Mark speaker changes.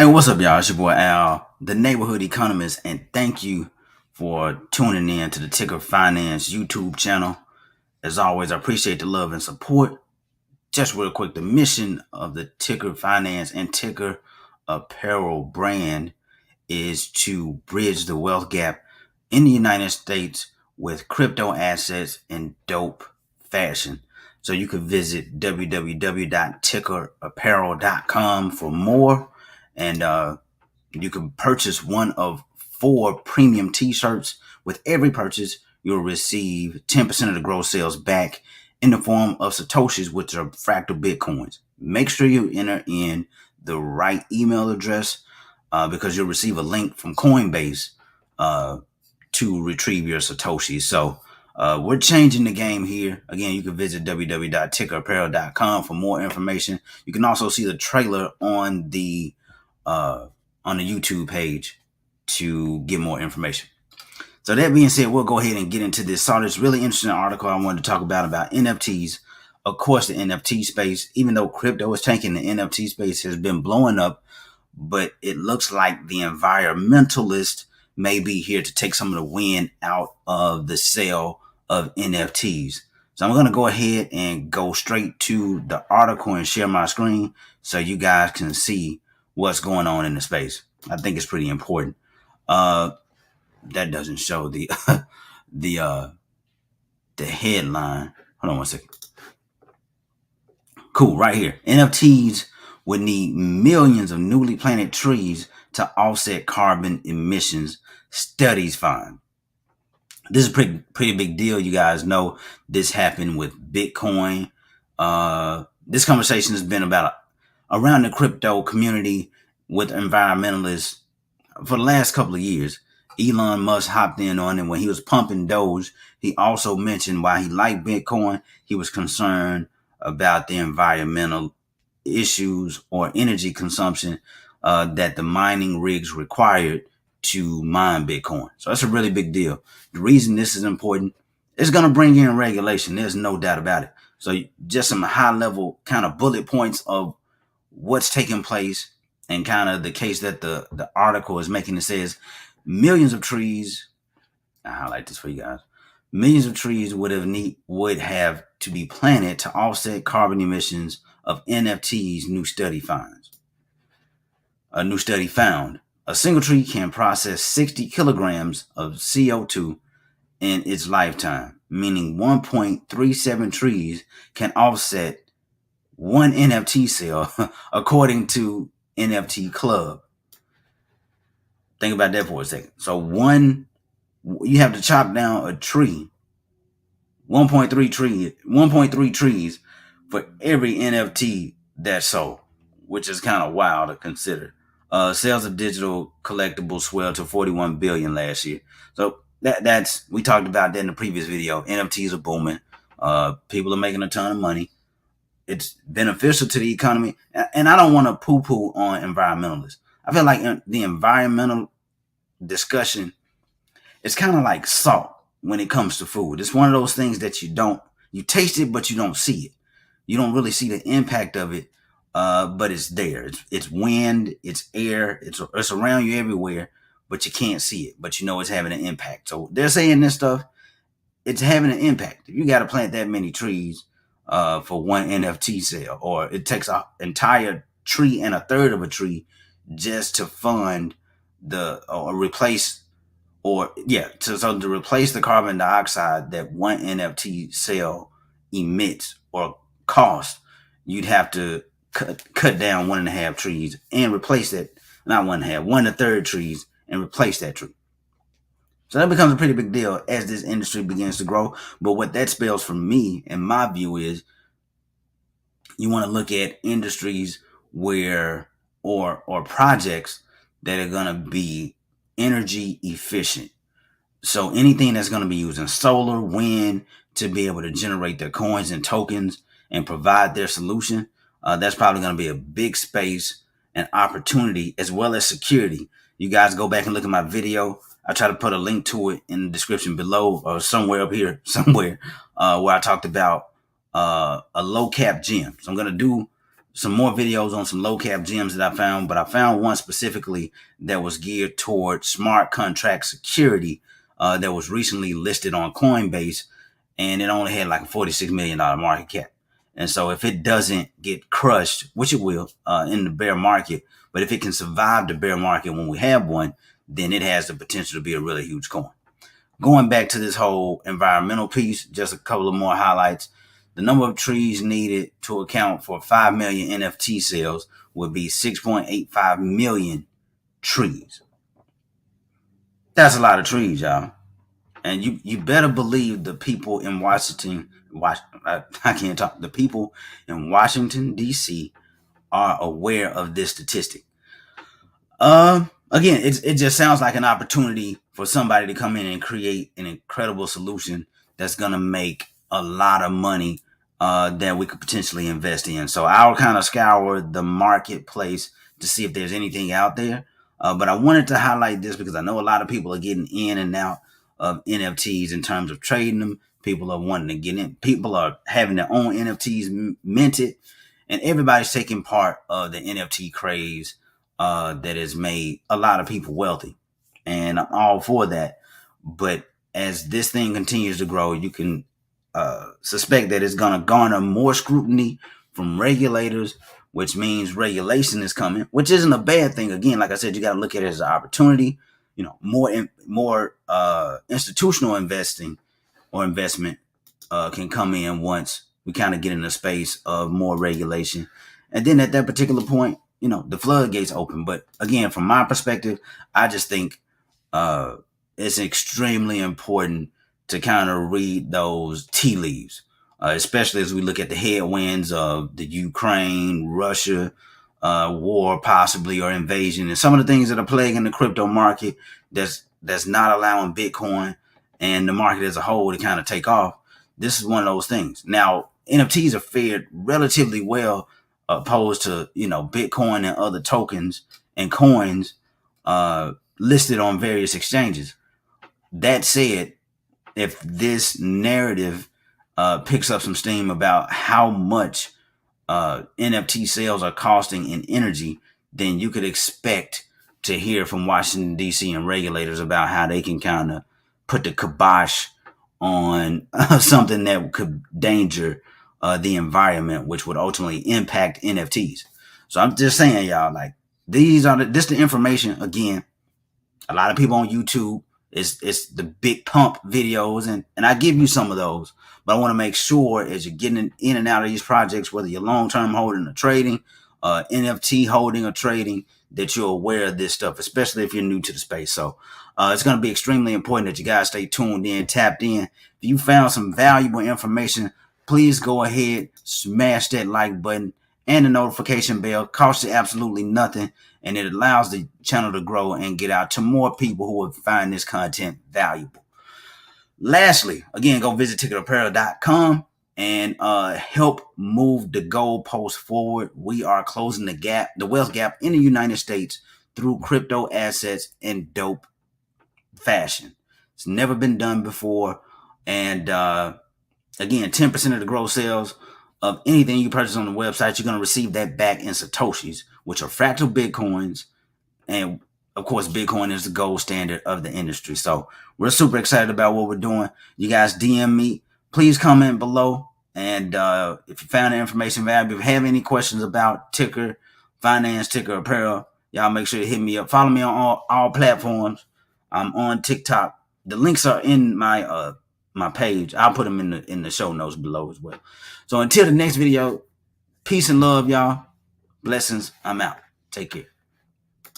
Speaker 1: Hey, what's up, y'all? It's your boy Al, the neighborhood economist, and thank you for tuning in to the TICKR Finance YouTube channel. As always, I appreciate the love and support. Just real quick, the mission of the TICKR Finance and TICKR Apparel brand is to bridge the wealth gap in the United States with crypto assets in dope fashion. So you can visit www.tickerapparel.com for more, and you can purchase one of 4 premium t-shirts. With every purchase, you'll receive 10% of the gross sales back in the form of Satoshis, which are fractal Bitcoins. Make sure you enter in the right email address because you'll receive a link from Coinbase to retrieve your Satoshis. So we're changing the game here. Again, you can visit www.tickerapparel.com for more information. You can also see the trailer on the YouTube page to get more information. So that being said, we'll go ahead and get into this. Saw this really interesting article I wanted to talk about NFTs. Of course, the NFT space, even though crypto is tanking, the NFT space has been blowing up, but it looks like the environmentalist may be here to take some of the wind out of the sale of NFTs. So I'm going to go ahead and go straight to the article and share my screen so you guys can see what's going on in the space. I think it's pretty important. That doesn't show the the headline. Hold on one second. Cool, right here. NFTs would need millions of newly planted trees to offset carbon emissions, studies find. This is a pretty big deal. You guys know this happened with Bitcoin. This conversation has been about around the crypto community with environmentalists for the last couple of years. Elon Musk hopped in on it when he was pumping Doge. He also mentioned while he liked Bitcoin, he was concerned about the environmental issues or energy consumption that the mining rigs required to mine Bitcoin. So that's a really big deal. The reason this is important, it's going to bring in regulation. There's no doubt about it. So just some high level kind of bullet points of what's taking place and kind of the case that the article is making. It says millions of trees. I highlight this for you guys. Millions of trees would have to be planted to offset carbon emissions of NFTs. New study finds. A new study found a single tree can process 60 kilograms of CO2 in its lifetime, meaning 1.37 trees can offset one NFT sale, according to NFT Club. Think about that for a second. So you have to chop down a tree, 1.3 trees for every NFT that's sold, which is kind of wild to consider. Sales of digital collectibles swelled to 41 billion last year. So that's we talked about that in the previous video. NFTs are booming. People are making a ton of money. It's beneficial to the economy, and I don't want to poo-poo on environmentalists. I feel like the environmental discussion is kind of like salt when it comes to food. It's one of those things that you taste it, but you don't see it. You don't really see the impact of it, but it's there. It's wind, it's air, it's around you everywhere, but you can't see it, but you know it's having an impact. So they're saying this stuff, it's having an impact. If you got to plant that many trees for one NFT sale, or it takes an entire tree and a third of a tree just to fund to replace the carbon dioxide that one NFT sale emits or cost, you'd have to cut down 1.5 trees and replace that, not 1.5, 1/3 trees and replace that tree. So that becomes a pretty big deal as this industry begins to grow. But what that spells for me, in my view, is you want to look at industries where or projects that are going to be energy efficient. So anything that's going to be using solar, wind to be able to generate their coins and tokens and provide their solution, that's probably going to be a big space and opportunity, as well as security. You guys go back and look at my video. I try to put a link to it in the description below or somewhere up here, where I talked about a low cap gym. So I'm going to do some more videos on some low cap gems that I found, but I found one specifically that was geared toward smart contract security that was recently listed on Coinbase, and it only had like a $46 million market cap. And so if it doesn't get crushed, which it will in the bear market, but if it can survive the bear market when we have one, then it has the potential to be a really huge coin. Going back to this whole environmental piece, just a couple of more highlights. The number of trees needed to account for 5 million NFT sales would be 6.85 million trees. That's a lot of trees, y'all. And you better believe the people in I can't talk. The people in Washington, D.C. are aware of this statistic. Again, it just sounds like an opportunity for somebody to come in and create an incredible solution that's going to make a lot of money that we could potentially invest in. So I'll kind of scour the marketplace to see if there's anything out there. But I wanted to highlight this because I know a lot of people are getting in and out of NFTs in terms of trading them. People are wanting to get in. People are having their own NFTs minted, and everybody's taking part of the NFT craze that has made a lot of people wealthy. And I'm all for that. But as this thing continues to grow, you can suspect that it's going to garner more scrutiny from regulators, which means regulation is coming, which isn't a bad thing. Again, like I said, you got to look at it as an opportunity. You know, more institutional investing or investment can come in once we kind of get in a space of more regulation. And then at that particular point, you know, the floodgates open. But again, from my perspective, I just think it's extremely important to kind of read those tea leaves, especially as we look at the headwinds of the Ukraine, Russia war, possibly, or invasion, and some of the things that are plaguing the crypto market that's not allowing Bitcoin and the market as a whole to kind of take off. This is one of those things. Now, NFTs are fared relatively well opposed to, you know, Bitcoin and other tokens and coins listed on various exchanges. That said, if this narrative picks up some steam about how much NFT sales are costing in energy, then you could expect to hear from Washington, D.C. and regulators about how they can kind of put the kibosh on something that could danger the environment, which would ultimately impact NFTs. So I'm just saying, y'all, like, this the information. Again, a lot of people on YouTube, it's the big pump videos, and I give you some of those, but I want to make sure as you're getting in and out of these projects, whether you're long-term holding or trading, NFT holding or trading, that you're aware of this stuff, especially if you're new to the space. So it's going to be extremely important that you guys stay tuned in, tapped in. If you found some valuable information, please go ahead, smash that like button and the notification bell. Costs you absolutely nothing, and it allows the channel to grow and get out to more people who will find this content valuable. Lastly, again, go visit TICKRFinance.com and help move the goalposts forward. We are closing the wealth gap in the United States through crypto assets in dope fashion. It's never been done before. And again, 10% of the gross sales of anything you purchase on the website, you're going to receive that back in Satoshis, which are fractal Bitcoins. And of course, Bitcoin is the gold standard of the industry. So we're super excited about what we're doing. You guys DM me. Please comment below. And if you found the information valuable, if you have any questions about TICKR Finance, TICKR Apparel, y'all make sure to hit me up. Follow me on all platforms. I'm on TikTok. The links are in my my page. I'll put them in the show notes below as well. So until the next video, peace and love, y'all. Blessings. I'm out. Take care.